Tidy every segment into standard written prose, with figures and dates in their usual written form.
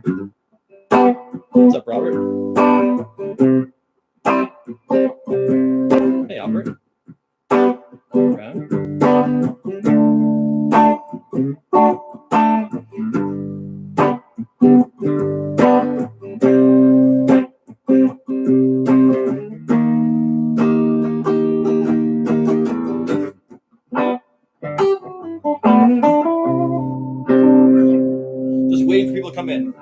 What's up, Robert? Hey, Albert. Brown. Just waiting for people to come in.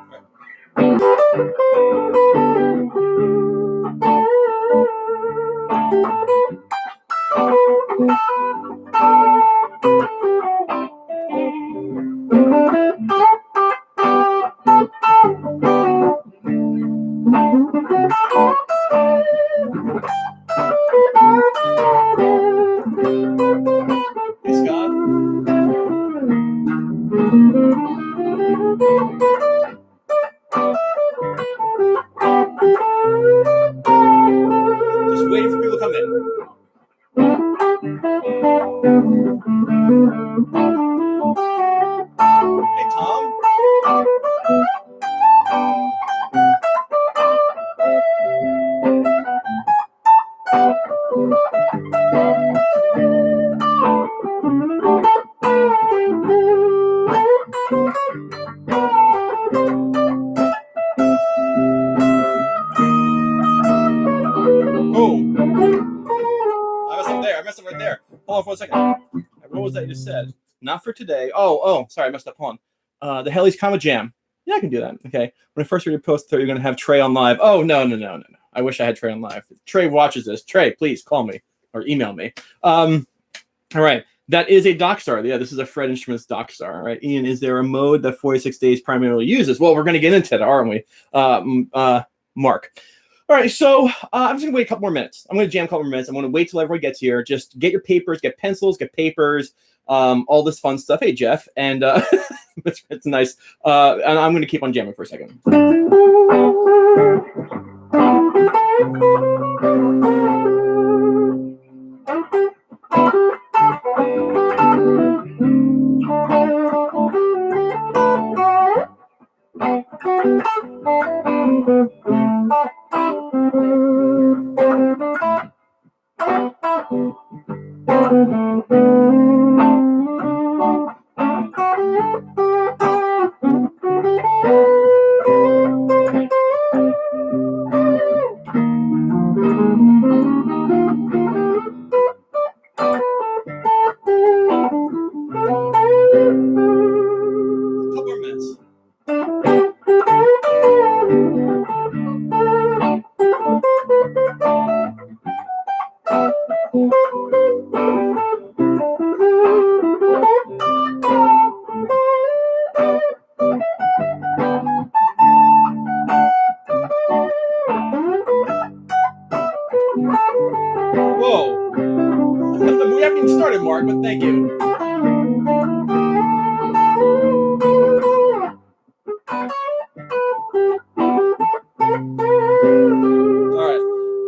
Hey, Scott. Just waiting for people to come in. Hey, Tom. Boom. I messed up right there. Hold on for a second. What was that you just said? Not for today. Oh, sorry, I messed up. Hold on. The Helly's Comma Jam. Yeah, I can do that. Okay. When I first read your post, I thought you were going to have Trey on live. Oh, no. I wish I had Trey on live. Trey watches this. Trey, please call me or email me. All right. That is a dock star. Yeah, this is a Fred Instruments dock star. All right. Ian, is there a mode that 46 Days primarily uses? Well, we're going to get into that, aren't we? Mark. All right, so I'm just going to wait a couple more minutes. I'm going to jam a couple more minutes. I'm going to wait till everyone gets here. Just get your papers, get pencils, get papers, all this fun stuff. Hey, Jeff. And it's nice. And I'm going to keep on jamming for a second. Whoa. We haven't even started, Mark, but thank you. All right,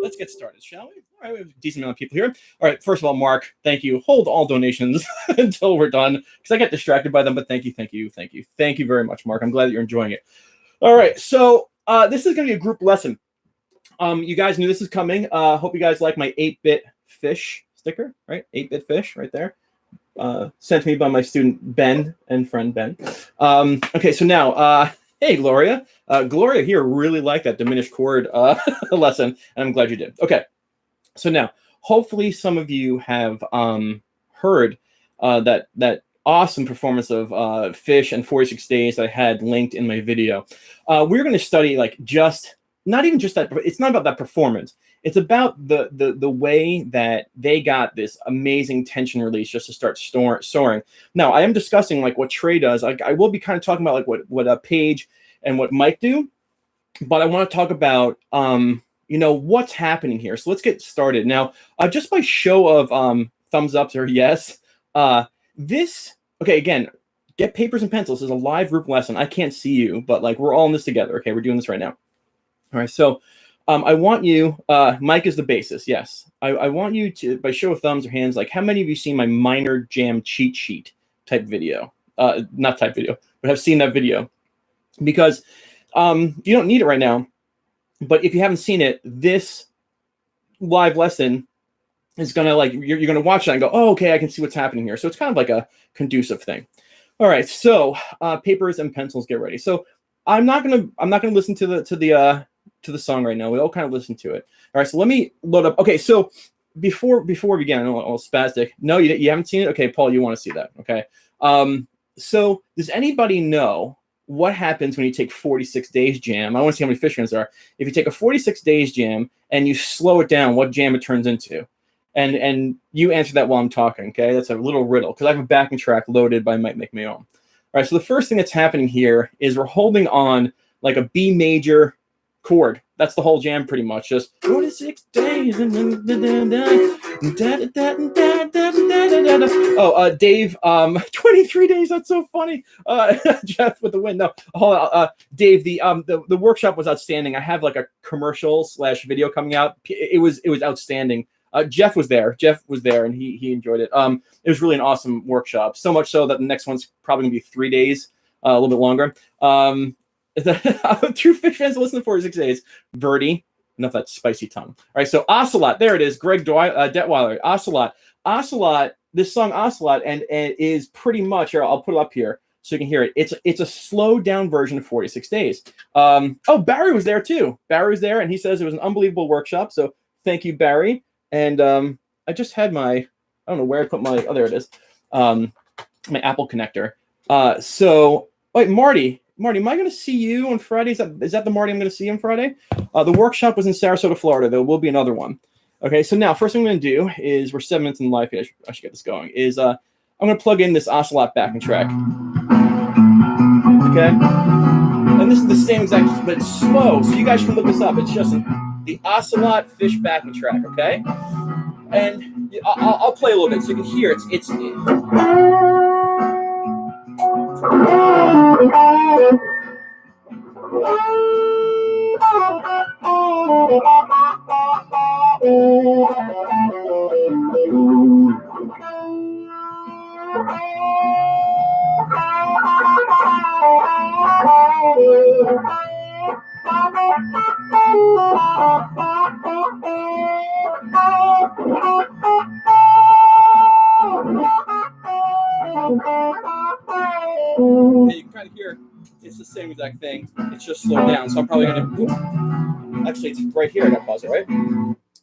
let's get started, shall we? All right, we have a decent amount of people here. All right, first of all, Mark, thank you. Hold all donations until we're done, because I get distracted by them, but thank you. Thank you very much, Mark. I'm glad that you're enjoying it. All right, so this is going to be a group lesson. You guys knew this is coming. Hope you guys like my 8-bit fish sticker, right? 8-bit fish right there. Sent to me by my student Ben and friend Ben. Okay, so now, hey, Gloria. Gloria here really liked that diminished chord lesson, and I'm glad you did. Okay, so now, hopefully some of you have heard that awesome performance of Fish and 46 Days that I had linked in my video. We're going to study not even just that. It's not about that performance. It's about the way that they got this amazing tension release just to start soaring. Now, I am discussing like what Trey does. I will be kind of talking about like what Paige and what Mike do, but I want to talk about what's happening here. So let's get started now. Just by show of thumbs ups or yes, again, get papers and pencils. This is a live group lesson. I can't see you, but like we're all in this together. Okay, we're doing this right now. All right, so I want you, Mike is the bassist, yes. I want you to, by show of thumbs or hands, like how many of you seen my minor jam cheat sheet type video? Not type video, but have seen that video. Because You don't need it right now, but if you haven't seen it, this live lesson is gonna like you're gonna watch that and go, oh, okay, I can see what's happening here. So it's kind of like a conducive thing. All right, so papers and pencils, get ready. So I'm not gonna listen to the song right now. We all kind of listen to it. All right, so let me load up. Okay, so before we begin, I know I'm all spastic. No, you haven't seen it. Okay, Paul, you want to see that? Okay. So does anybody know what happens when you take 46 days jam? I want to see how many fish hands there are. If you take a 46 days jam and you slow it down, what jam it turns into? And you answer that while I'm talking, okay? That's a little riddle, because I have a backing track loaded, but I might make my own. All right, so the first thing that's happening here is we're holding on like a B major chord. That's the whole jam pretty much. Just 46 days. Oh, Dave, 23 days. That's so funny. Jeff with the win. No, hold on. Dave, the workshop was outstanding. I have like a commercial / video coming out. It was outstanding. Jeff was there, and he enjoyed it. It was really an awesome workshop. So much so that the next one's probably gonna be 3 days, a little bit longer. True fish fans listen to 46 days. Birdie, enough that spicy tongue. All right, so Ocelot, there it is. Greg Detweiler, Ocelot. This song Ocelot, and it is pretty much here. I'll put it up here so you can hear it. It's a slowed down version of 46 days. Oh, Barry was there too. Barry was there, and he says it was an unbelievable workshop. So thank you, Barry. And I just had I don't know where I put my, oh, there it is, my Apple connector. So, wait, Marty, am I going to see you on Friday? Is that the Marty I'm going to see on Friday? The workshop was in Sarasota, Florida. There will be another one. Okay, so now, first thing I'm going to do is, we're 7 minutes in live here. I should get this going, is I'm going to plug in this Ocelot backing track. Okay? And this is the same exact, but it's slow, so you guys can look this up. It's just the Ocelot fish backing track, okay? And I'll play a little bit so you can hear it. It's you can kind of hear it's the same exact thing. It's just slowed down. So I'm probably gonna actually it's right here. I gotta pause it, right?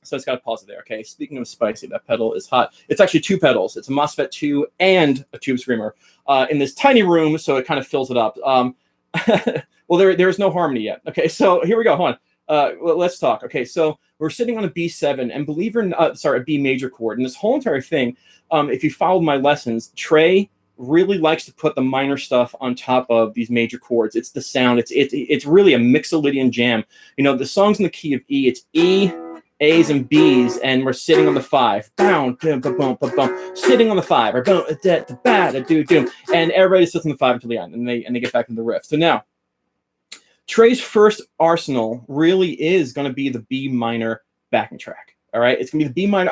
So it's got to pause it there. Okay. Speaking of spicy, that pedal is hot. It's actually 2 pedals. It's a MOSFET 2 and a tube screamer in this tiny room, so it kind of fills it up. Well, there's no harmony yet. Okay, so here we go. Hold on. Let's talk. Okay, so we're sitting on a B7, and believe it or not, a B major chord. And this whole entire thing, if you followed my lessons, Trey really likes to put the minor stuff on top of these major chords. It's the sound. It's really a Mixolydian jam. You know, the song's in the key of E. It's E, A's and B's, and we're sitting on the 5. Boom, boom, boom, boom, boom. Sitting on the 5. Or boom, and everybody sits on the 5 until the end, and they get back into the riff. So now, Trey's first arsenal really is going to be the B minor backing track. All right, it's going to be the B minor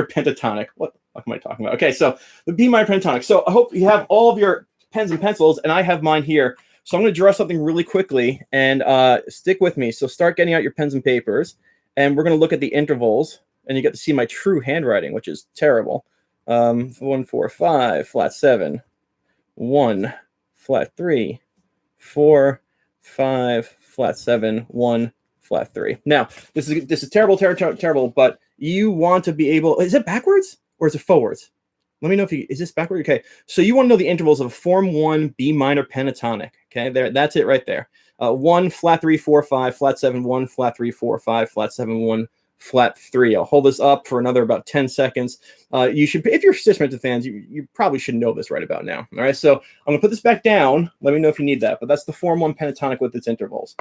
pentatonic. What the fuck am I talking about? Okay, so the B minor pentatonic. So I hope you have all of your pens and pencils, and I have mine here. So I'm going to draw something really quickly, and stick with me. So start getting out your pens and papers. And we're going to look at the intervals, and you get to see my true handwriting, which is terrible. 1, 4, 5, flat 7, 1, flat 3, 4, 5, flat 7, 1, flat 3. Now, this is terrible, but you want to be able, is it backwards or is it forwards? Let me know is this backward? Okay, so you want to know the intervals of form 1 B minor pentatonic. Okay, that's it right there. 1, flat 3, 4, 5, flat 7, 1, flat 3, 4, 5, flat 7, 1, flat 3. I'll hold this up for another about 10 seconds. You should, if you're Systematic fans, you probably should know this right about now. All right, so I'm going to put this back down. Let me know if you need that, but that's the form 1 pentatonic with its intervals.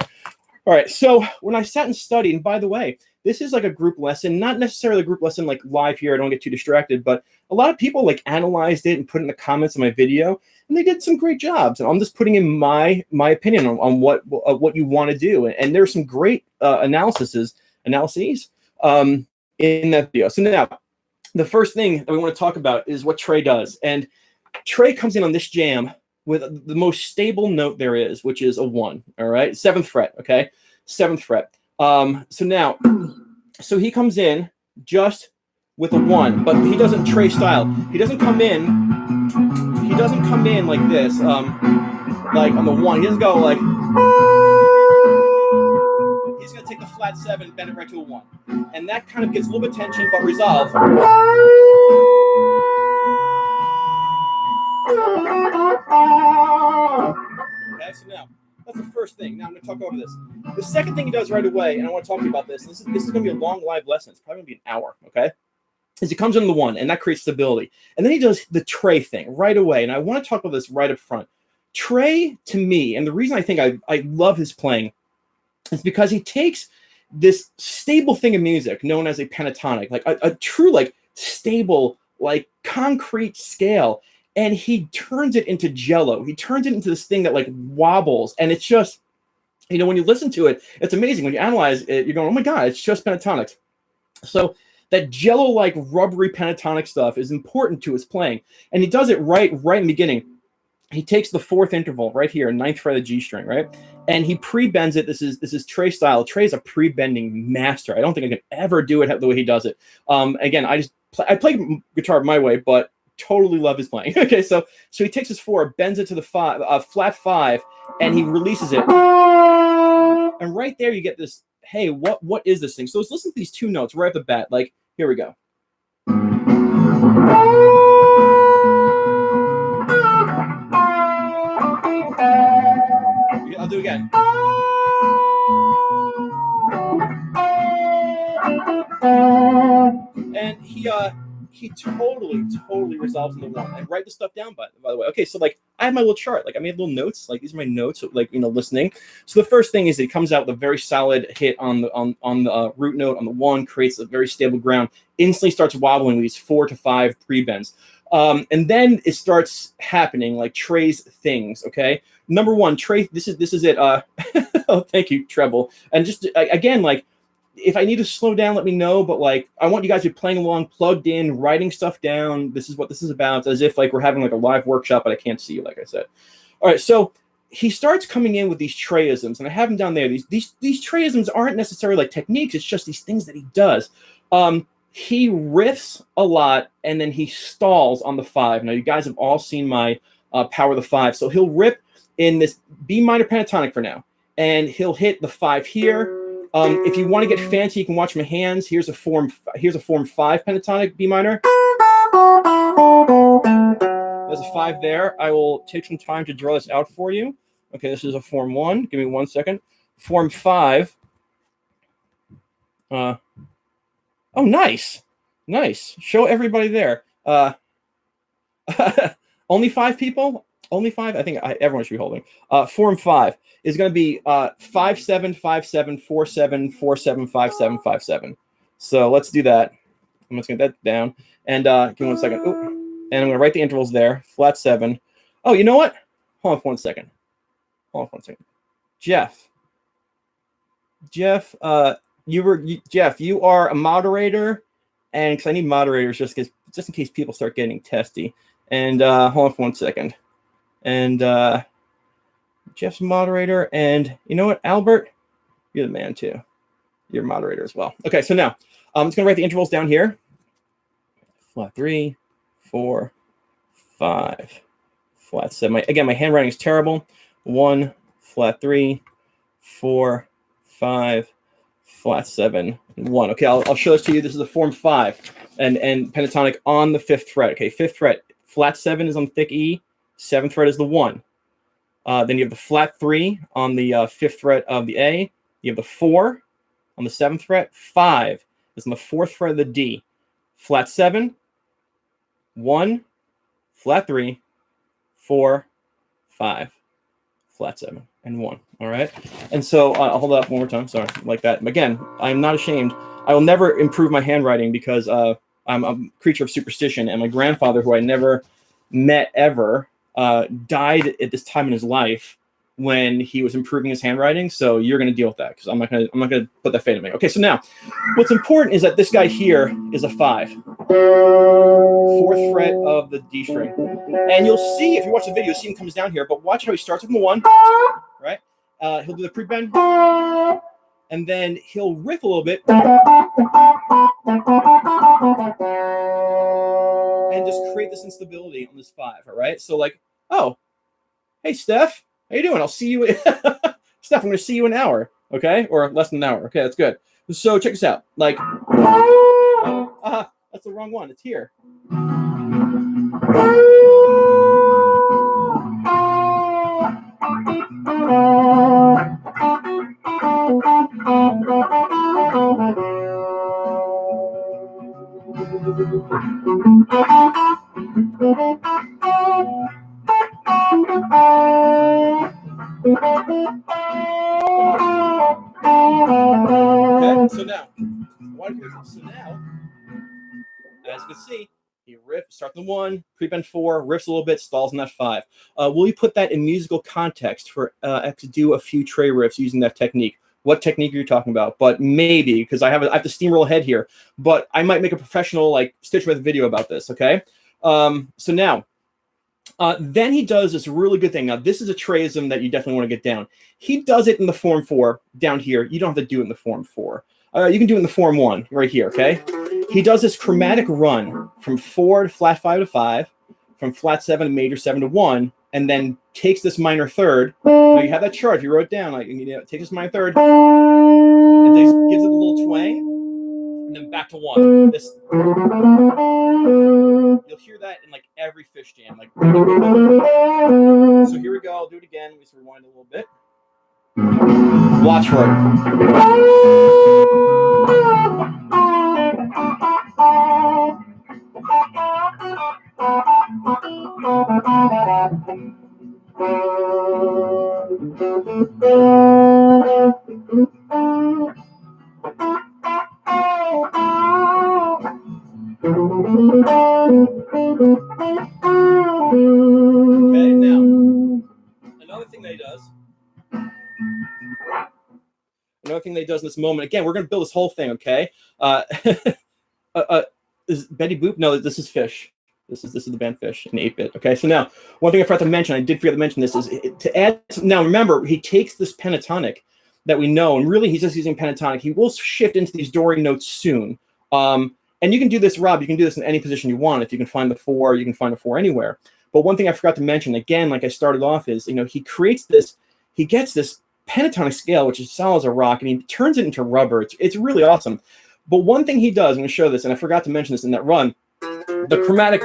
All right, so when I sat and studied, and by the way, this is like a group lesson, not necessarily a group lesson like live here. I don't get too distracted, but a lot of people like analyzed it and put it in the comments of my video, and they did some great jobs. And I'm just putting in my opinion on what you want to do. And there's some great analyses in that video. So now, the first thing that we want to talk about is what Trey does. And Trey comes in on this jam with the most stable note there is, which is a 1. All right, 7th fret. Okay, 7th fret. So now, so he comes in just with a 1, but he doesn't Trey style. He doesn't come in. He doesn't come in like this. Like on the 1, he doesn't go like. He's going to take the flat 7, bend it right to a 1, and that kind of gets a little bit of tension, but resolve. Okay, so now that's the first thing. Now I'm going to talk over this. The second thing he does right away, and I want to talk to you about this. This is going to be a long live lesson. It's probably going to be an hour. Okay, is he comes in the 1, and that creates stability, and then he does the Trey thing right away. And I want to talk about this right up front. Trey, to me, and the reason I think I love his playing is because he takes this stable thing of music known as a pentatonic, like a true, like stable, like concrete scale, and he turns it into jello. He turns it into this thing that like wobbles, and it's just, you know, when you listen to it, it's amazing. When you analyze it, you're going, oh my God, it's just pentatonic. So that jello-like rubbery pentatonic stuff is important to his playing, and he does it right in the beginning. He takes the 4th interval right here, 9th fret of the G string, right? And he pre-bends it. This is Trey style. Trey is a pre-bending master. I don't think I can ever do it the way he does it. Again, I play guitar my way, but totally love his playing. Okay, so he takes his 4, bends it to the flat 5, and he releases it. And right there you get this, hey, what is this thing? So let's listen to these 2 notes right off the bat. Like, here we go. I'll do it again. And he totally resolves in the 1. I write the stuff down, by the way. Okay, so like I have my little chart. Like I made little notes. Like these are my notes. Like, you know, listening. So the first thing is that he comes out with a very solid hit on the root note on the 1, creates a very stable ground. Instantly starts wobbling with these 4 to 5 pre-bends. And then it starts happening like Trey's things. Okay, number 1, Trey. This is it. Oh, thank you, treble. And just again, like if I need to slow down, let me know. But like I want you guys to be playing along, plugged in, writing stuff down. This is what this is about, as if like we're having like a live workshop, but I can't see you, like I said. All right, so he starts coming in with these Treyisms, and I have them down there. These Treyisms aren't necessarily like techniques. It's just these things that he does. He riffs a lot, and then he stalls on the 5. Now, you guys have all seen my Power the 5. So he'll rip in this B minor pentatonic for now, and he'll hit the 5 here. If you want to get fancy, you can watch my hands. Here's a form 5 pentatonic B minor. There's a 5 there. I will take some time to draw this out for you. Okay, this is a form 1. Give me 1 second. Form 5. Oh, nice. Show everybody there. Only 5 people? Only 5? I think everyone should be holding. Form 5 is going to be 5 7 5 7 4 7 4 7 5 7 5 7. So let's do that. I'm just going to get that down. And give me 1 second. Ooh. And I'm going to write the intervals there. Flat 7. Oh, you know what? Hold on for 1 second. Jeff, Jeff, you are a moderator, and because I need moderators just in case people start getting testy. And hold on for 1 second. And Jeff's a moderator, and you know what, Albert, you're the man too. You're a moderator as well. Okay, so now I'm just gonna write the intervals down here. Flat 3, 4, 5, flat 7. Again, my handwriting is terrible. 1, flat 3, 4, 5, flat 7, 1. Okay, I'll show this to you. This is a form 5 and pentatonic on the 5th fret. Okay, 5th fret, flat 7 is on the thick E, 7th fret is the 1. Then you have the flat 3 on the 5th fret of the A. You have the 4 on the 7th fret. 5 is on the 4th fret of the D. Flat 7, 1, flat 3, 4, 5, flat 7, and 1. All right. And so I'll hold it up one more time. Sorry, like that. Again, I'm not ashamed. I will never improve my handwriting because I'm a creature of superstition. And my grandfather, who I never met ever, died at this time in his life. when he was improving his handwriting. So you're going to deal with that because I'm not going to put that fade on me. Okay, so now what's important is that this guy here is a 5, 4th fret of the D string, and you'll see if you watch the video, see him comes down here. But watch how he starts with the 1, right? He'll do the pre-bend, and then he'll riff a little bit, and just create this instability on this 5. All right, so like, oh, hey Steph, how you doing? I'll see you. Steph, I'm going to see you in an hour, okay, or less than an hour. Okay, that's good. So check this out. Like, that's the wrong one. It's here. Okay, so now, as you can see, he riffs, starts the 1, pre-bend 4, riffs a little bit, stalls in that 5. Will you put that in musical context for to do a few Trey riffs using that technique? What technique are you talking about? But maybe, because I have to steamroll ahead here, but I might make a professional like Stitch with video about this, okay? So now, then he does this really good thing. Now, this is a Treyism that you definitely want to get down. He does it in the form 4 down here. You don't have to do it in the form 4. You can do it in the form 1 right here, okay? He does this chromatic run from 4 to flat 5 to 5, from flat 7 to major 7 to 1, and then takes this minor third. Now, you have that chart. If you wrote it down, like, take this minor third, and then gives it a little twang, and then back to 1. This, you'll hear that in like every Fish jam. Like, so here we go. I'll do it again. Let's rewind a little bit. Watch for it. Okay, now, another thing that he does in this moment, again, we're going to build this whole thing, okay? Is Betty Boop? No, this is Fish. This is the band Fish in 8-bit. Okay, so now one thing I forgot to mention, I did forget to mention this, is to add. Now remember, he takes this pentatonic that we know, and really he's just using pentatonic. He will shift into these Dorian notes soon. And you can do this, Rob. You can do this in any position you want. If you can find the 4, you can find the 4 anywhere. But one thing I forgot to mention, again, like I started off, is he creates this. He gets this pentatonic scale, which is solid as a rock, and he turns it into rubber. It's really awesome. But one thing he does, I'm going to show this, and I forgot to mention this in that run. The chromatic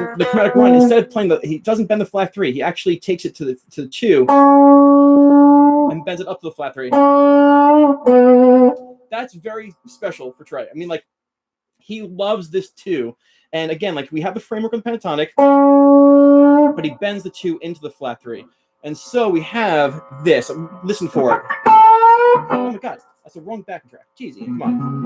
run, instead of playing he doesn't bend the flat 3. He actually takes it to the 2 and bends it up to the flat 3. That's very special for Trey. I mean, like, he loves this 2. And again, like, we have the framework of the pentatonic, but he bends the 2 into the flat 3. And so we have this. Listen for it. Oh my God, that's the wrong backing track. Jeez, Ian, come on.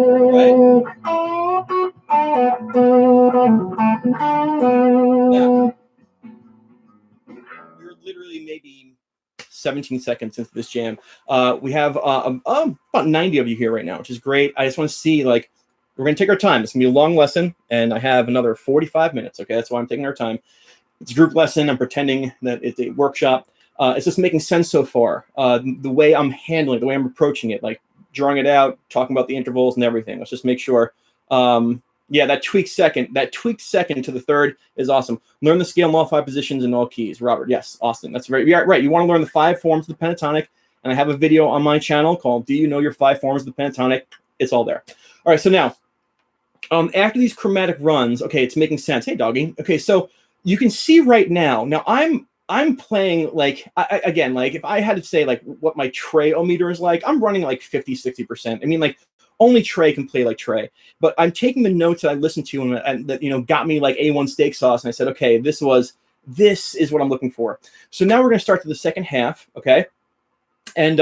Right? Now, we're literally maybe 17 seconds into this jam. We have about 90 of you here right now, which is great. I just want to see, like, we're going to take our time. It's going to be a long lesson, and I have another 45 minutes, okay? That's why I'm taking our time. It's a group lesson. I'm pretending that it's a workshop. It's just making sense so far. The way I'm handling it, the way I'm approaching it, like drawing it out, talking about the intervals and everything. Let's just make sure. Yeah, that tweaked second to the 3rd is awesome. Learn the scale in all 5 positions in all keys. Robert, yes, Austin, that's right. Yeah, right. You want to learn the 5 forms of the pentatonic, and I have a video on my channel called "Do You Know Your 5 Forms of the Pentatonic?" It's all there. All right, so now, after these chromatic runs, okay, it's making sense. Hey, doggy. Okay, so you can see right now. Now I'm playing, like, again, like, if I had to say, like, what my Trey-o-meter is like, I'm running like 50-60%. I mean, like, only Trey can play like Trey. But I'm taking the notes that I listened to and that got me like A1 steak sauce, and I said, okay, this was This is what I'm looking for. So now we're going to start to the second half, okay? And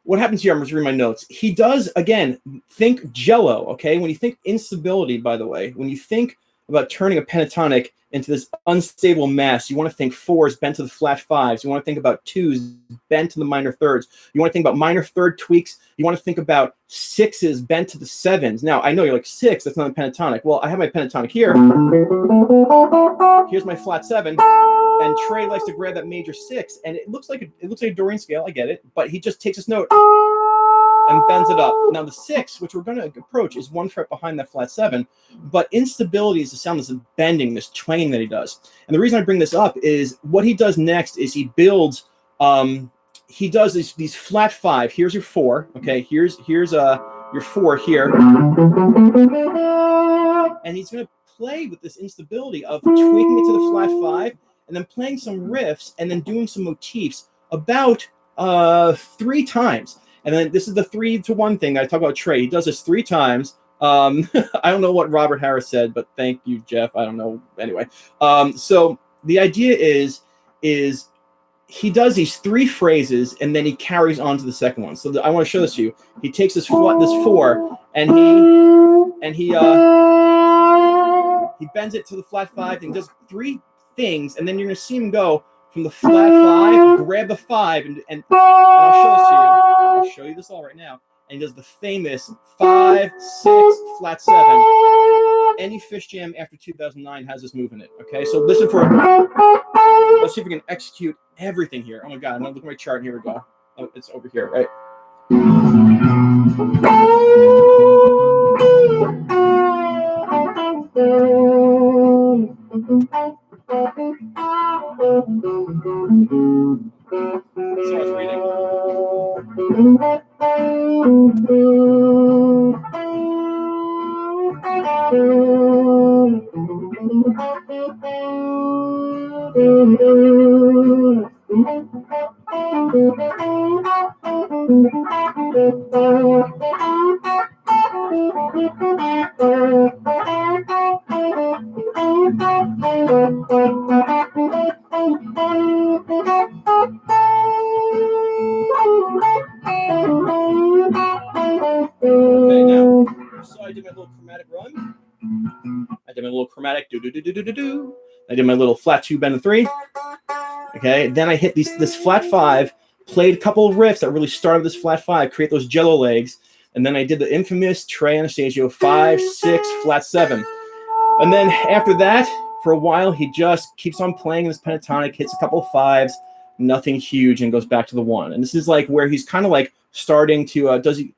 what happens here, I'm just reading my notes. He does, again, think jello, okay? When you think instability, by the way, when you think about turning a pentatonic into this unstable mass, you want to think fours bent to the flat fives. You want to think about twos bent to the minor thirds. You want to think about minor third tweaks. You want to think about sixes bent to the sevens. Now, I know you're like, six, that's not a pentatonic. Well, I have my pentatonic here. Here's my flat seven. And Trey likes to grab that major six, and it looks like a Dorian scale. I get it, but he just takes this note and bends it up. Now the six, which we're going to approach, is 1 fret behind that flat seven, but instability is the sound, this bending, this twanging that he does. And the reason I bring this up is what he does next is he builds. He does these flat five. Here's your four. Okay, here's your four here, and he's going to play with this instability of tweaking it to the flat five, and then playing some riffs, and then doing some motifs about 3 times. And then this is the 3-to-1 thing that I talk about Trey. He does this 3 times. I don't know what Robert Harris said, but thank you, Jeff. I don't know. Anyway, so the idea is he does these 3 phrases, and then he carries on to the second one. So I want to show this to you. He takes this 4, and he bends it to the flat 5, and he does 3 things, and then you're going to see him go from the flat 5, grab the 5, and I'll show this to you. I'll show you this all right now. And he does the famous 5, 6, flat 7. Any Fish Jam after 2009 has this move in it. Okay, so listen for it. Let's see if we can execute everything here. Oh my God, I'm gonna look at my chart. Here we go. Oh, it's over here, right? So I was reading. Okay, now, so I did my little chromatic run. I did my little chromatic do-do-do-do-do-do. I did my little flat 2 bend and 3. Okay, then I hit this flat 5, played a couple of riffs that really started this flat 5, create those jello legs, and then I did the infamous Trey Anastasio 5, 6, flat 7. And then after that, for a while, he just keeps on playing this pentatonic, hits a couple of 5s, nothing huge, and goes back to the 1. And this is like where he's kind of like starting to, does he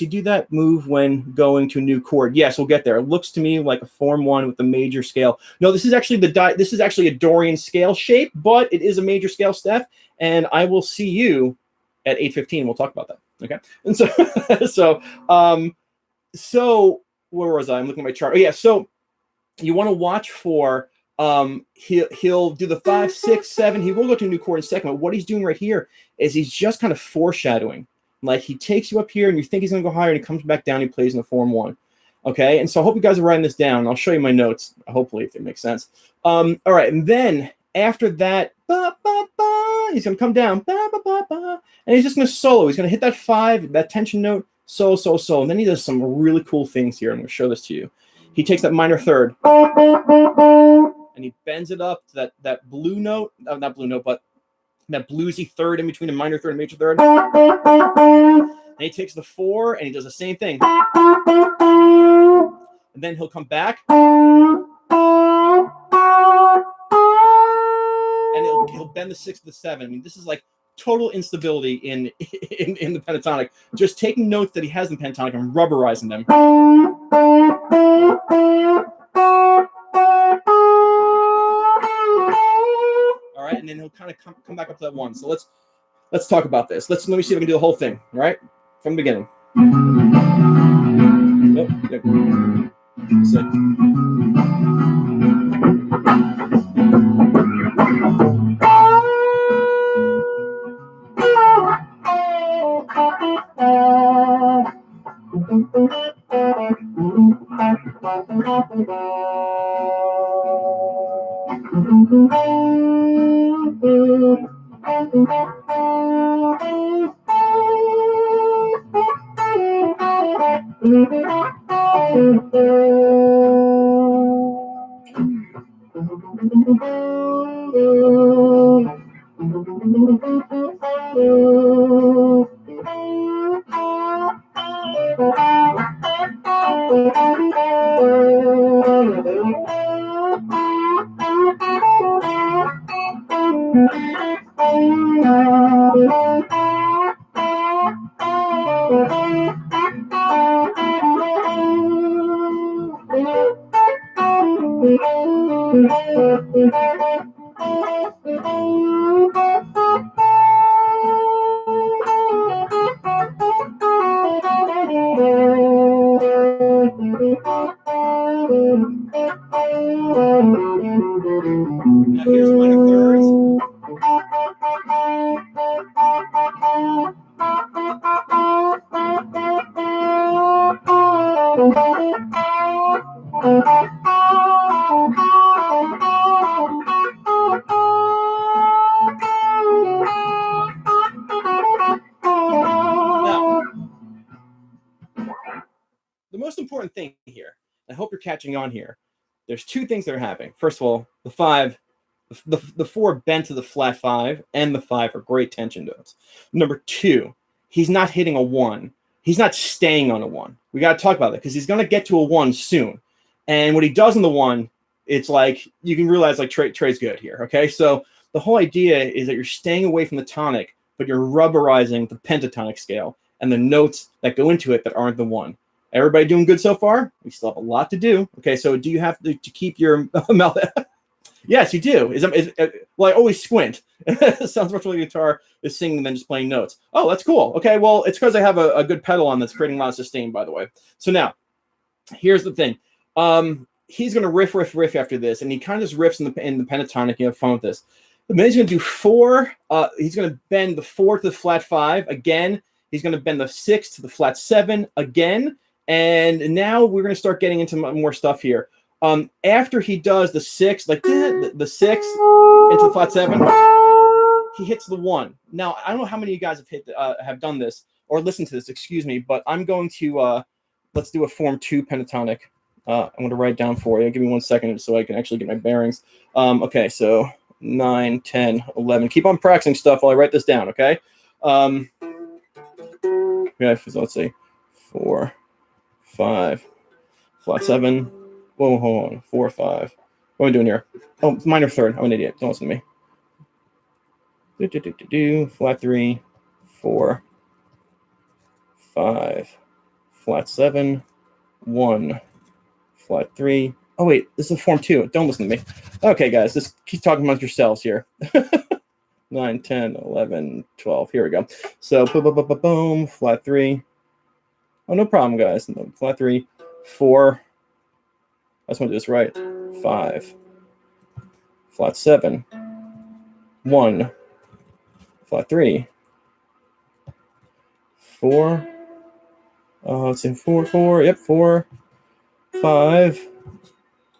do that move when going to a new chord? Yes, we'll get there. It looks to me like a form 1 with the major scale. No, this is actually this is actually a Dorian scale shape, but it is a major scale, Steph. And I will see you at 8:15. We'll talk about that. Okay. And so where was I? I'm looking at my chart. Oh yeah. So you want to watch for he'll do the 5, 6, 7. He will go to a new chord in a second. But what he's doing right here is he's just kind of foreshadowing. Like he takes you up here and you think he's going to go higher and he comes back down. He plays in the form 1. Okay. And so I hope you guys are writing this down. I'll show you my notes, hopefully, if it makes sense. All right. And then after that, he's going to come down, and he's just going to solo. He's going to hit that 5, that tension note, solo. And then he does some really cool things here. I'm going to show this to you. He takes that minor third and he bends it up to that blue note, not blue note, but that bluesy third in between a minor third and major third. And he takes the 4 and he does the same thing. And then he'll come back and he'll bend the 6 to the 7. I mean, this is like total instability in the pentatonic. Just taking notes that he has in the pentatonic and rubberizing them. All right, and then he'll kind of come back up to that 1. So let's talk about this. Let me see if I can do the whole thing. All right, from the beginning. Now here's minor thirds. Now, the most important thing here, I hope you're catching on here, there's two things that are happening. First of all, the four bent to the flat 5 and the 5 are great tension notes. Number 2, he's not hitting a 1. He's not staying on a 1. We got to talk about that because he's going to get to a 1 soon. And what he does in the 1, it's like you can realize like Trey's good here. Okay, so the whole idea is that you're staying away from the tonic, but you're rubberizing the pentatonic scale and the notes that go into it that aren't the 1. Everybody doing good so far? We still have a lot to do. Okay, so do you have to keep your mouth? Yes, you do. Well, I always squint. It sounds much like a guitar is singing than just playing notes. Oh, that's cool. Okay, well, it's because I have a good pedal on that's creating a lot of sustain, by the way. So now, here's the thing. He's going to riff after this, and he kind of just riffs in the pentatonic. You have fun with this. But then he's going to do 4. He's going to bend the 4 to the flat 5 again. He's going to bend the 6 to the flat 7 again. And now we're going to start getting into more stuff here. After he does the 6, like the 6 into the flat 7, he hits the 1. Now, I don't know how many of you guys have done this or listened to this, excuse me, but I'm going to, let's do a form 2 pentatonic. I'm going to write down for you. Give me 1 second so I can actually get my bearings. Okay, so 9, 10, 11. Keep on practicing stuff while I write this down, okay? Yeah, so let's see. 4, 5, flat 7. Whoa, hold on. 4, 5. What am I doing here? Oh, minor third. I'm an idiot. Don't listen to me. Flat 3, 4, 5, flat 7, 1, flat 3. Oh, wait. This is form 2. Don't listen to me. Okay, guys. Just keep talking amongst yourselves here. 9, 10, 11, 12. Here we go. So, boom, flat 3. Oh, no problem, guys. Flat 3, 4. I just want to do this right. 5, flat 7, 1, flat 3, 4. Let's see, 4, 4. Yep, 4, 5,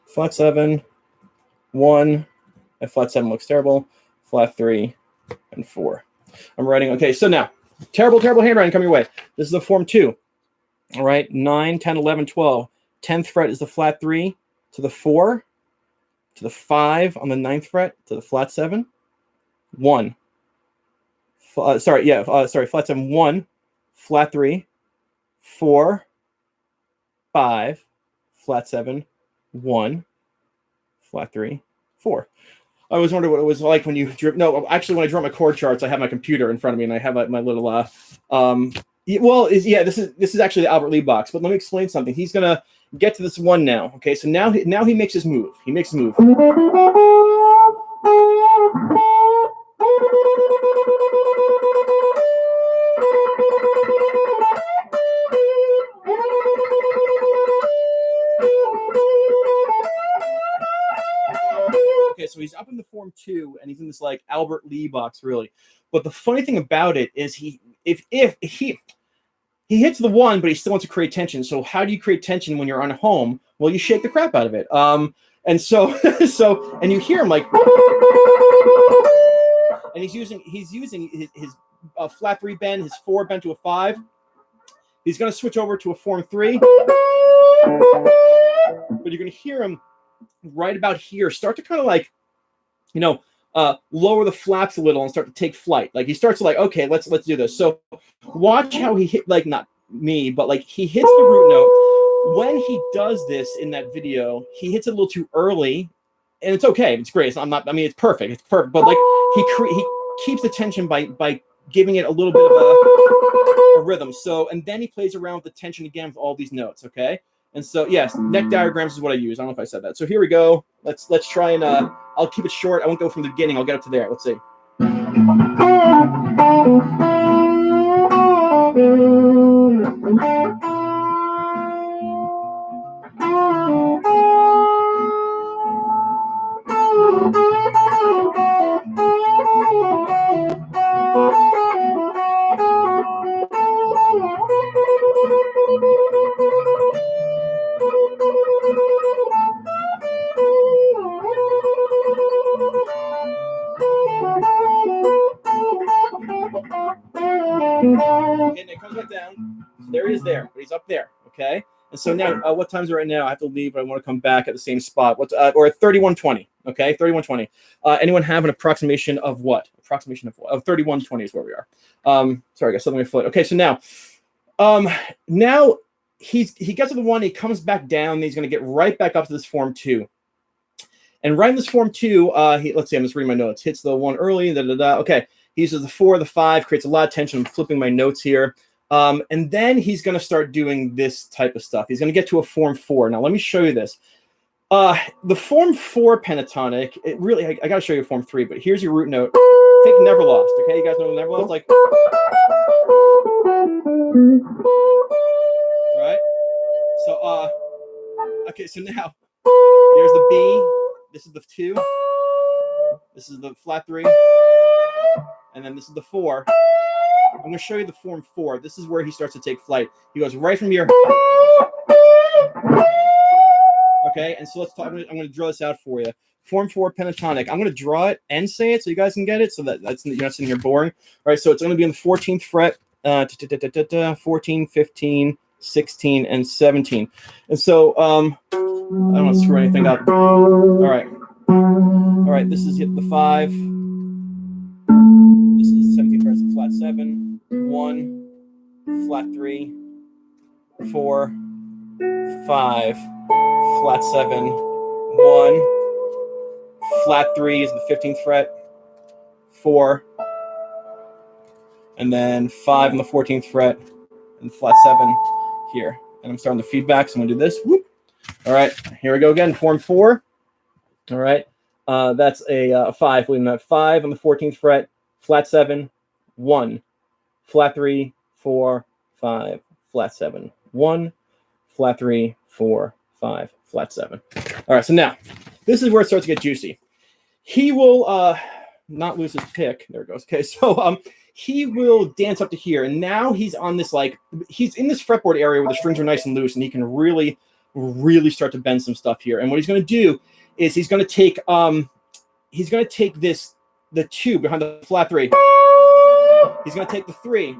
flat 7, 1. That flat 7 looks terrible. Flat 3 and 4. I'm writing. Okay, so now, terrible handwriting coming your way. This is the form 2. All right, 9, 10, 11, 12. 10th fret is the flat 3 to the 4 to the 5 on the 9th fret to the flat 7. 1. Flat 7, 1, flat 3, 4, 5, flat 7, 1, flat 3, 4. I always wondered what it was like when you drew. No, actually, when I draw my chord charts, I have my computer in front of me, and I have my little. This is actually the Albert Lee box. But let me explain something. He's gonna get to this 1 now. Okay, so now he makes his move. He makes a move. Okay, so he's up in the form 2, and he's in this like Albert Lee box, really. But the funny thing about it is he hits the 1, but he still wants to create tension. So how do you create tension when you're on home? Well, you shake the crap out of it. And so and you hear him like, and he's using his flat 3 bend, his 4 bent to a 5. He's going to switch over to a form 3. But you're going to hear him right about here start to kind of like, lower the flaps a little and start to take flight. Like he starts to like, okay, let's do this. So watch how he hit, like not me, but like he hits the root note. When he does this in that video, he hits it a little too early, and it's okay. It's great. It's perfect. It's perfect. But like he keeps the tension by giving it a little bit of a rhythm. So, and then he plays around with the tension again with all these notes. Okay. And so, yes, neck diagrams is what I use. I don't know if I said that. So here we go. Let's try and I'll keep it short. I won't go from the beginning. I'll get up to there. Let's see. Okay, and it comes back down. So there he is there, but he's up there. Okay. And so now, what time's it right now? I have to leave, but I want to come back at the same spot. Or 31:20. Okay, 31:20. Anyone have an approximation of what? Approximation of what? Of 31:20 is where we are. Sorry, I got something on my foot. Okay, so now he gets to the 1. He comes back down. And he's going to get right back up to this form 2. And right in this form 2, let's see. I'm just reading my notes. Hits the 1 early. Okay. He uses the 4, the 5, creates a lot of tension. I'm flipping my notes here. And then he's going to start doing this type of stuff. He's going to get to a form 4. Now, let me show you this. The form 4 pentatonic, it really, I got to show you a form 3, but here's your root note. Think Never Lost. Okay, you guys know Never Lost? Like, all right. So, okay, so now there's the B. This is the 2. This is the flat 3. And then this is the 4. I'm going to show you the form 4. This is where he starts to take flight. He goes right from here. Okay, and so let's talk. I'm going to draw this out for you. Form 4 pentatonic. I'm going to draw it and say it so you guys can get it, so that's you're not sitting here boring. All right, so it's going to be on the 14th fret, 14, 15, 16, and 17. And so I don't want to screw anything up. All right. This is hit the 5. This is 17th fret, so flat 7, 1, flat 3, 4, 5, flat 7, 1, flat 3 is the 15th fret, 4, and then 5 on the 14th fret, and flat 7 here. And I'm starting the feedback, so I'm gonna do this. Whoop. All right, here we go again. Form 4. All right, that's a 5. Leaving that 5 on the 14th fret, flat 7, 1, flat 3, 4, 5, flat 7, 1, flat 3, 4, 5, flat 7. All right, so now this is where it starts to get juicy. He will not lose his pick. There it goes. Okay, so he will dance up to here, and now he's on this, like, he's in this fretboard area where the strings are nice and loose, and he can really start to bend some stuff here. And what he's going to do is he's going to take this, the 2 behind the flat 3. He's going to take the 3.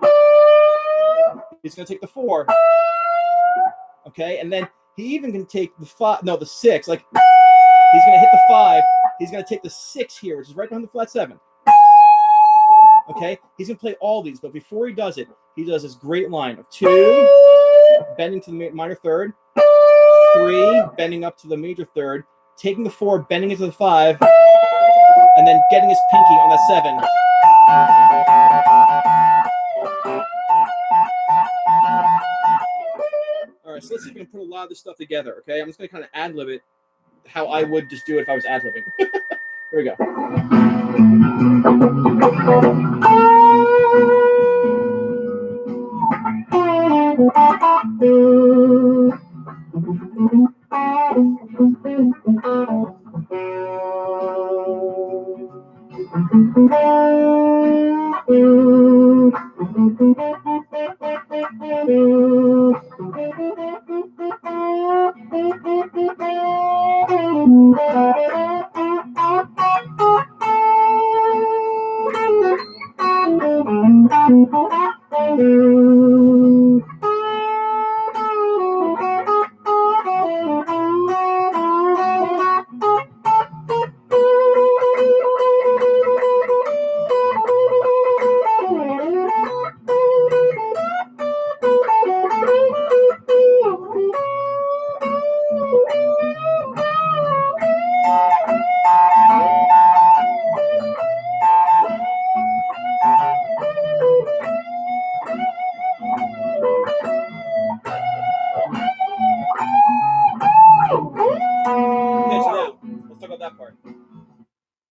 He's going to take the 4. Okay, and then he even can take the 5. No, the 6. Like, he's going to hit the 5. He's going to take the 6 here, which is right behind the flat 7. Okay, he's going to play all these, but before he does it, he does this great line of 2, bending to the minor 3rd, 3, bending up to the major 3rd, taking the 4, bending into the 5, and then getting his pinky on that 7. All right, so let's see if we can put a lot of this stuff together, okay? I'm just going to kind of ad-lib it how I would just do it if I was ad-libbing. Here we go.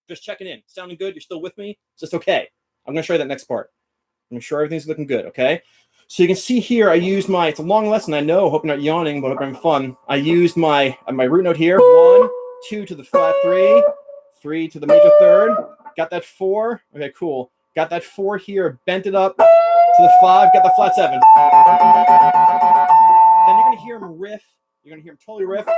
Just checking in. Sounding good? You're still with me? It's just okay. I'm going to show you that next part. I'm going to show everything's looking good, okay? So you can see here, I used my, it's a long lesson, I know, hope you're not yawning, but hope I'm having fun. I used my root note here, 1, 2 to the flat 3, 3 to the major third, got that 4, okay, cool. Got that 4 here, bent it up to the 5, got the flat 7. Then you're going to hear him riff, you're going to hear him totally riff.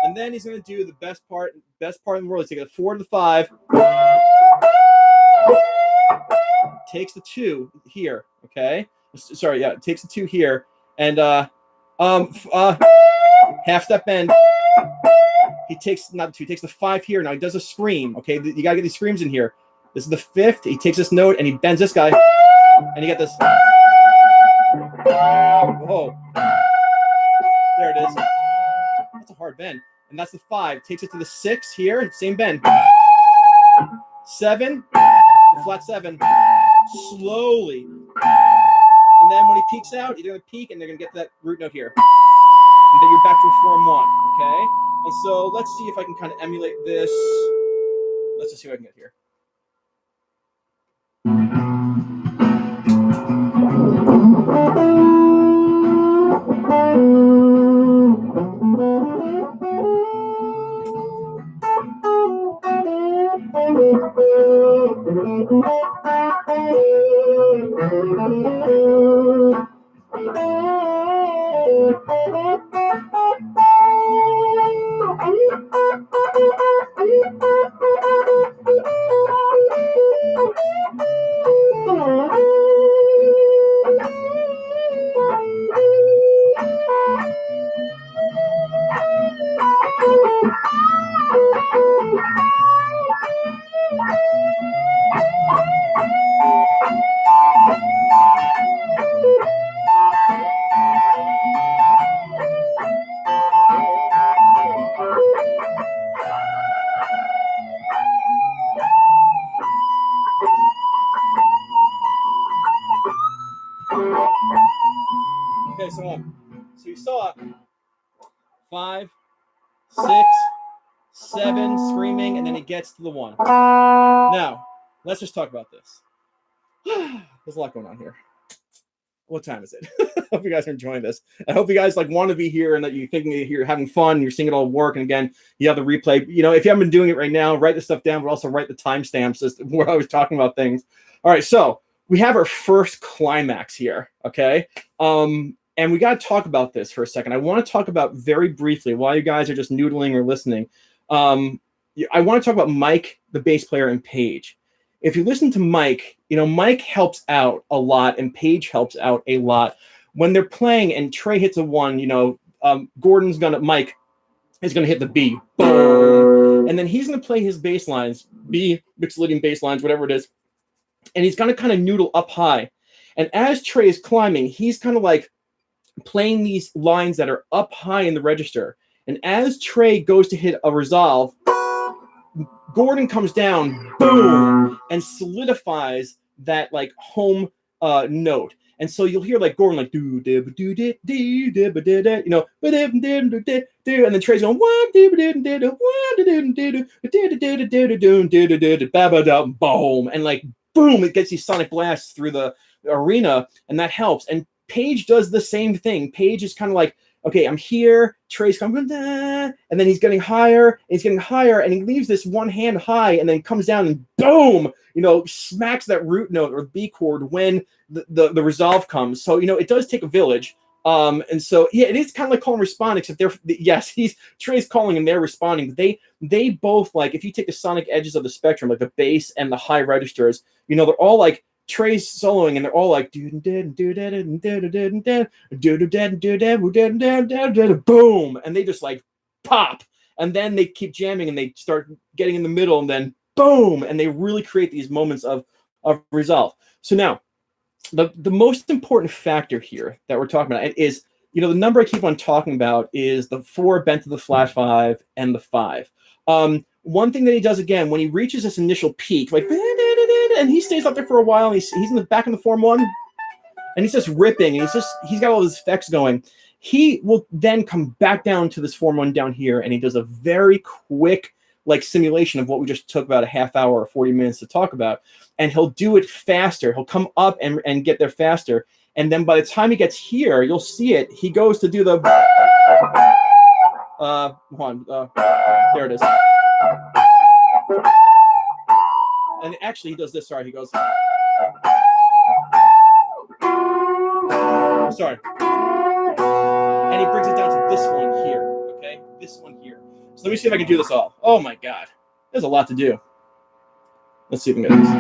And then he's going to do the best part in the world. He's taking the 4 to the 5, takes the 2 here, okay? Sorry, yeah, takes the 2 here, and half step bend. He takes not the 2, he takes the 5 here. Now he does a scream, okay? You got to get these screams in here. This is the 5th. He takes this note and he bends this guy, and you get this. Whoa. There it is. That's a hard bend. And that's the 5. Takes it to the 6 here. Same bend. 7. The flat 7. Slowly. And then when he peaks out, you're going to peak and they're going to get to that root note here. And then you're back to a form 1. Okay? And so let's see if I can kind of emulate this. Let's just see what I can get here. Okay, so you saw 5, 6, 7 screaming, and then it gets to the 1. Now, let's just talk about this. There's a lot going on here. What time is it? I hope you guys are enjoying this. I hope you guys want to be here and that you're thinking you're having fun. You're seeing it all work. And again, you have the replay. You know, if you haven't been doing it right now, write this stuff down, but also write the timestamps as where I was talking about things. All right, so we have our first climax here. Okay. And we got to talk about this for a second. I want to talk about very briefly while you guys are just noodling or listening. I want to talk about Mike, the bass player, and Paige. If you listen to Mike, you know, Mike helps out a lot and Paige helps out a lot. When they're playing and Trey hits a 1, you know, Mike is going to hit the B. Boom. And then he's going to play his bass lines, B, mixed leading bass lines, whatever it is. And he's going to kind of noodle up high. And as Trey is climbing, he's kind of like playing these lines that are up high in the register. And as Trey goes to hit a resolve, Gordon comes down, boom, and solidifies that like home note. And so you'll hear like Gordon like do dib do did do dib did you know, and then Trey's going boom, and like boom, it gets these sonic blasts through the arena, and that helps. And Paige does the same thing. Paige is kind of like, okay, I'm here. Trey's coming, and then he's getting higher, and he leaves this one hand high, and then comes down and boom, you know, smacks that root note or B chord when the resolve comes. So, you know, it does take a village. And so yeah, it is kind of like call and respond, except Trey's calling and they're responding. They both, like, if you take the sonic edges of the spectrum, like the bass and the high registers, they're all like Trey's soloing and they're all like boom, and they just like pop, and then they keep jamming and they start getting in the middle and then boom, and they really create these moments of resolve. So now the most important factor here that we're talking about is, the number I keep on talking about is the 4 bent to the flat 5 and the 5. One thing that he does again when he reaches this initial peak, like, and he stays up there for a while, and he's in the back in the form 1, and he's just ripping, and he's got all his effects going. He will then come back down to this form 1 down here, and he does a very quick like simulation of what we just took about a half hour or 40 minutes to talk about, and he'll do it faster. He'll come up and get there faster, and then by the time he gets here, you'll see it. He goes to do the there it is. And actually, he does this. Sorry, he goes. Sorry. And he brings it down to this one here. Okay, this one here. So let me see if I can do this all. Oh my God, there's a lot to do. Let's see if we can get this.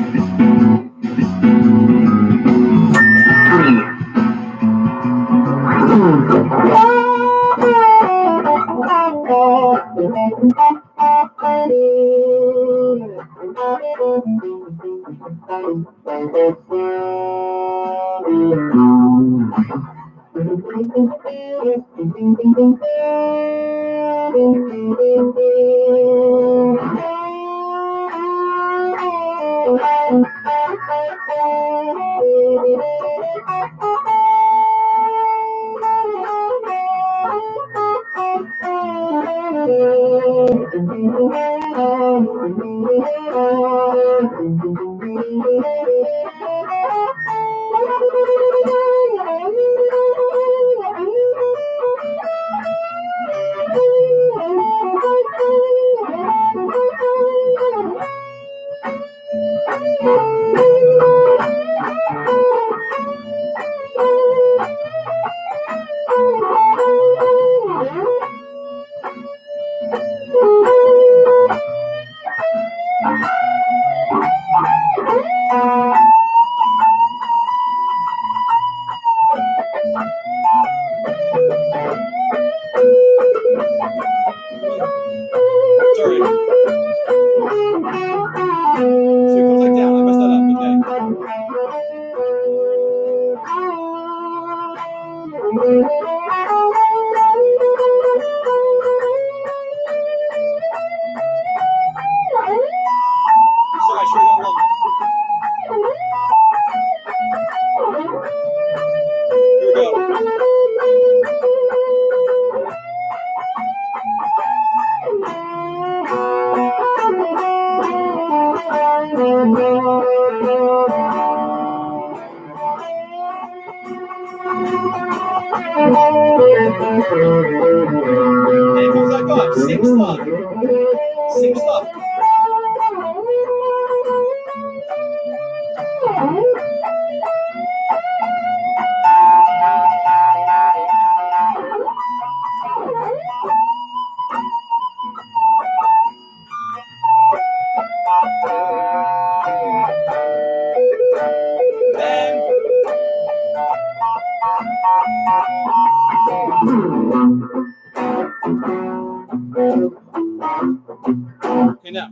Okay, now.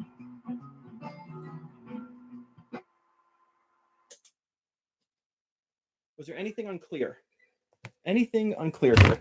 Was there anything unclear? Anything unclear here?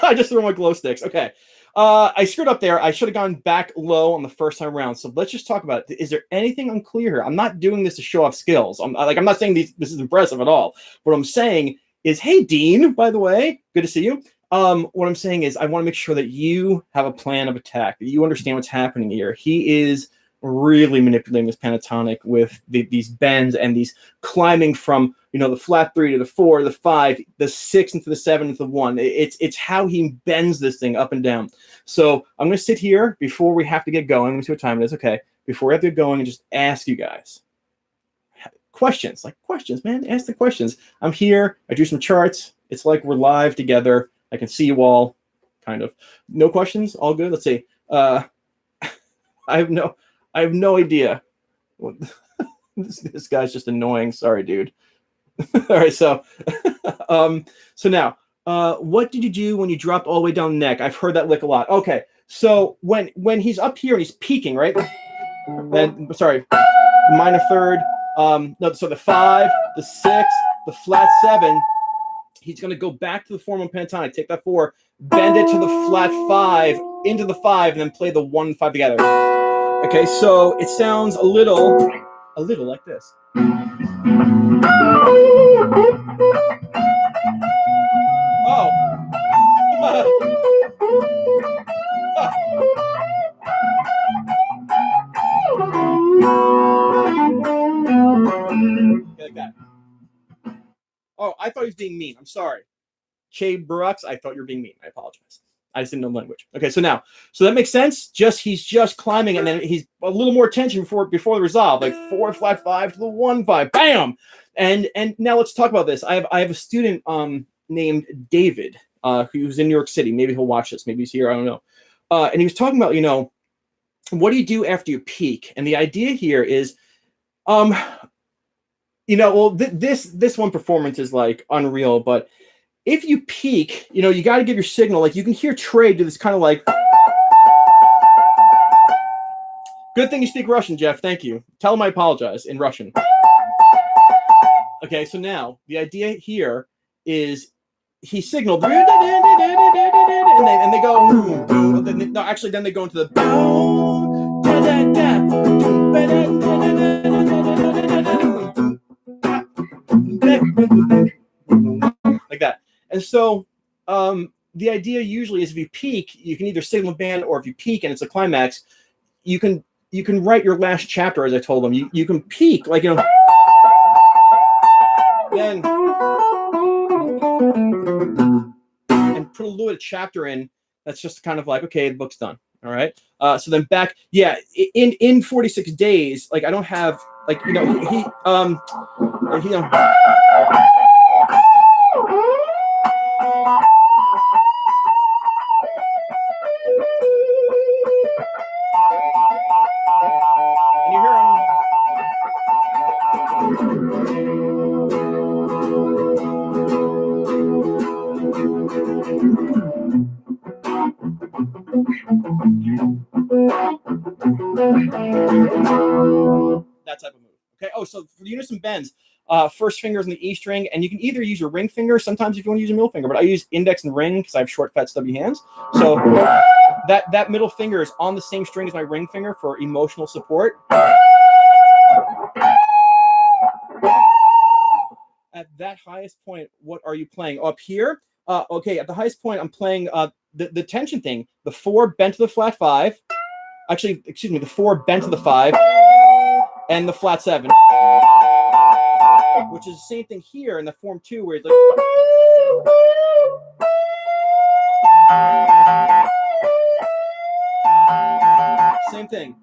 I just threw my glow sticks. Okay. I screwed up there. I should have gone back low on the first time around. So let's just talk about it. Is there anything unclear here? I'm not doing this to show off skills. I'm not saying this is impressive at all. What I'm saying is, hey, Dean, by the way, good to see you. What I'm saying is I want to make sure that you have a plan of attack, that you understand what's happening here. He is really manipulating this pentatonic with these bends and these climbing from, the flat 3 to the 4 to the 5, the 6 into the 7 into the 1. It's how he bends this thing up and down. So I'm going to sit here before we have to get going. Let me see what time it is. Okay. Before we have to get going and just ask you guys, questions, man. Ask the questions. I'm here. I drew some charts. It's like we're live together. I can see you all, kind of. No questions? All good? Let's see. I have no idea. This guy's just annoying. Sorry, dude. All right, so so now, what did you do when you dropped all the way down the neck? I've heard that lick a lot. Okay, so when he's up here and he's peaking, right? Then sorry, minor third. No, so the 5, the 6, the flat 7. He's going to go back to the formal pentatonic. Take that 4, bend it to the flat 5, into the 5, and then play the 1 and 5 together. Okay, so it sounds a little like this. Oh. Like that. Oh, I thought he was being mean. I'm sorry. Che Brooks, I thought you were being mean. I apologize. I just didn't know the language. Okay, so that makes sense. He's just climbing, and then he's a little more tension before the resolve, like 4 flat 5 to the 1 5, bam. And now let's talk about this. I have a student named David who's in New York City. Maybe he'll watch this. Maybe he's here. I don't know. And he was talking about, what do you do after you peak? And the idea here is, this one performance is like unreal, but if you peak, you got to give your signal. Like you can hear Trey do this kind of like. Good thing you speak Russian, Jeff. Thank you. Tell him I apologize in Russian. Okay, so now the idea here is he signaled, and they go. No, actually, then they go into the. Like that. And so the idea usually is if you peak, you can either signal band, or if you peak and it's a climax, you can write your last chapter, as I told them. You can peak, like, then and put a little bit of chapter in. That's just kind of like, okay, the book's done. All right. So then back, in 46 days, like I don't have, like, he and you hear him. That type of move. Okay. Oh, so for unison bends, first finger's in the E string, and you can either use your ring finger, sometimes if you want to use a middle finger, but I use index and ring because I have short, fat, stubby hands. So that middle finger is on the same string as my ring finger for emotional support. At that highest point, what are you playing? Up here? Okay, at the highest point, I'm playing the tension thing. The 4 bent to the flat 5. Actually, excuse me, the 4 bent to the 5. And the flat 7. Which is the same thing here in the form 2, where it's like. Same thing.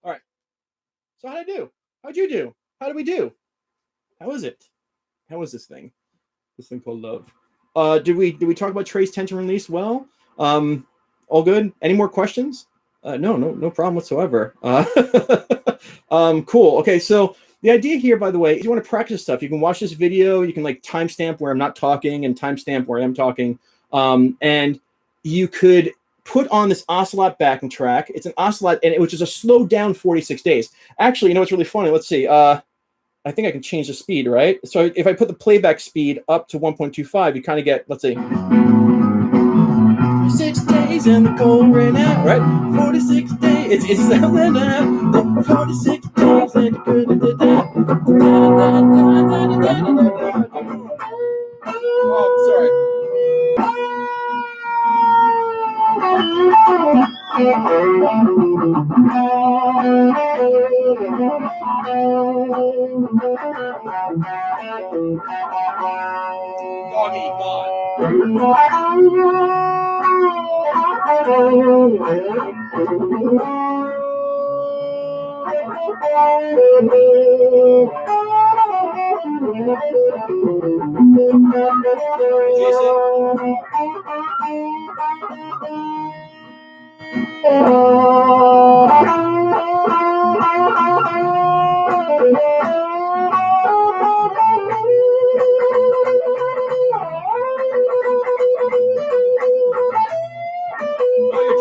All right. So how'd I do? How'd you do? How did we do? How is it? How is this thing? This thing called love. Did we talk about Trey's tension release? Well, all good. Any more questions? No problem whatsoever. Cool. Okay, so the idea here, by the way, if you want to practice stuff, you can watch this video. You can like timestamp where I'm not talking and timestamp where I am talking. And you could put on this Ocelot backing track. It's an Ocelot, which is a slowed down 46 days. Actually, what's really funny? Let's see. I think I can change the speed, right? So if I put the playback speed up to 1.25, you kind of get, let's see. 6 days and the cold ran out, right? 46 days, it's selling out. 46 days and oh, sorry. Doggy, God. Oh,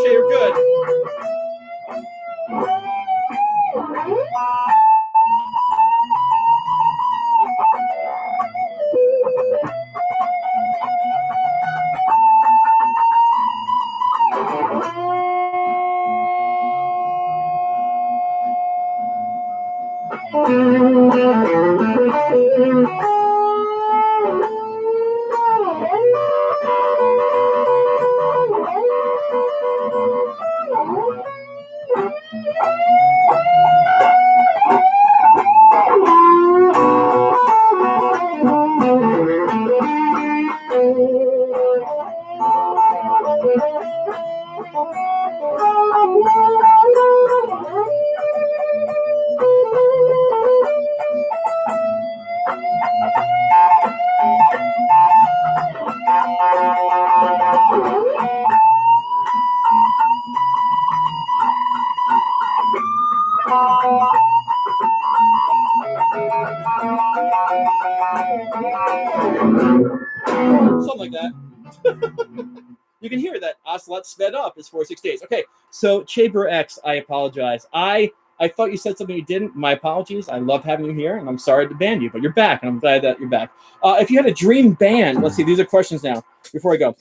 you're good. Something like that. You can hear that Ocelot sped up is 4-6 days. Okay, so Chamber X, I apologize. I thought you said something you didn't. My apologies. I love having you here, and I'm sorry to ban you, but you're back, and I'm glad that you're back. If you had a dream band, let's see, these are questions now before I go.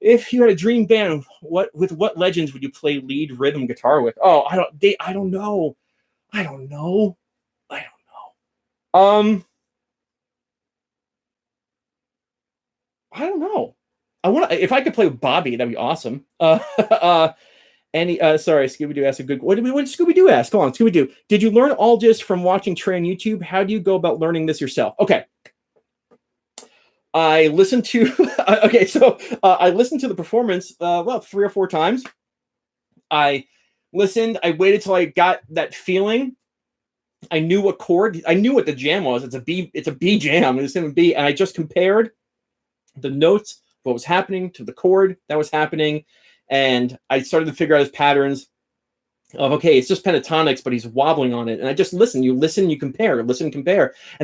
If you had a dream band, with what legends would you play lead rhythm guitar with? Oh, I don't know. I don't know. I don't know. If I could play with Bobby, that'd be awesome. Sorry, Scooby-Doo asked a good. What did Scooby-Doo ask? Come on, Scooby-Doo. Did you learn all just from watching Trey on YouTube? How do you go about learning this yourself? Okay. I listened to. I listened to the performance. 3 or 4 times. I listened. I waited till I got that feeling. I knew what chord. I knew what the jam was. It's a B. It's a B jam. It's in B, and I just compared the notes, what was happening, to the chord that was happening, and I started to figure out his patterns of, okay, it's just pentatonics, but he's wobbling on it. And I just listen, you compare, and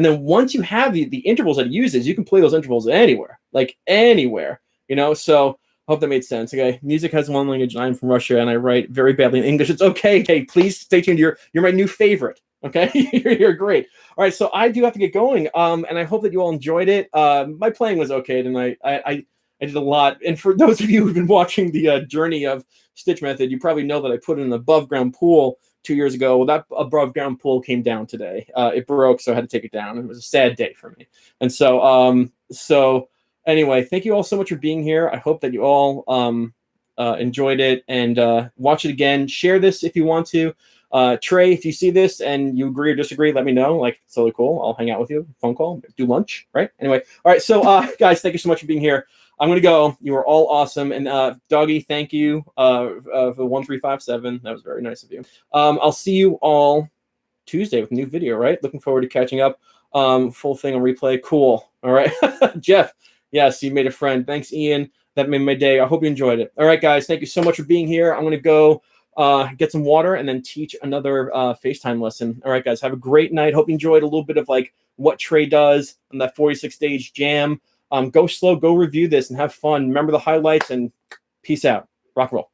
then once you have the intervals that he uses, you can play those intervals anywhere, so I hope that made sense. Okay, music has one language. I'm from Russia, and I write very badly in English. It's okay. Hey, please stay tuned. You're my new favorite. Okay, you're great. All right, so I do have to get going. And I hope that you all enjoyed it. My playing was okay tonight. I did a lot. And for those of you who've been watching the journey of Stitch Method, you probably know that I put in an above ground pool 2 years ago. Well, that above ground pool came down today. It broke, so I had to take it down. It was a sad day for me. And so anyway, thank you all so much for being here. I hope that you all enjoyed it, and watch it again. Share this if you want to. Trey, if you see this and you agree or disagree, let me know. It's totally cool. I'll hang out with you. Phone call, do lunch, right? Anyway, all right. So, guys, thank you so much for being here. I'm gonna go. You are all awesome, and Doggy, thank you for 1357. That was very nice of you. I'll see you all Tuesday with a new video. Right? Looking forward to catching up. Full thing on replay. Cool. All right, Jeff. Yes, you made a friend. Thanks, Ian. That made my day. I hope you enjoyed it. All right, guys. Thank you so much for being here. I'm gonna go get some water and then teach another FaceTime lesson. All right, guys, have a great night. Hope you enjoyed a little bit of what Trey does on that 46 stage jam. Go slow, go review this and have fun. Remember the highlights, and peace out. Rock and roll.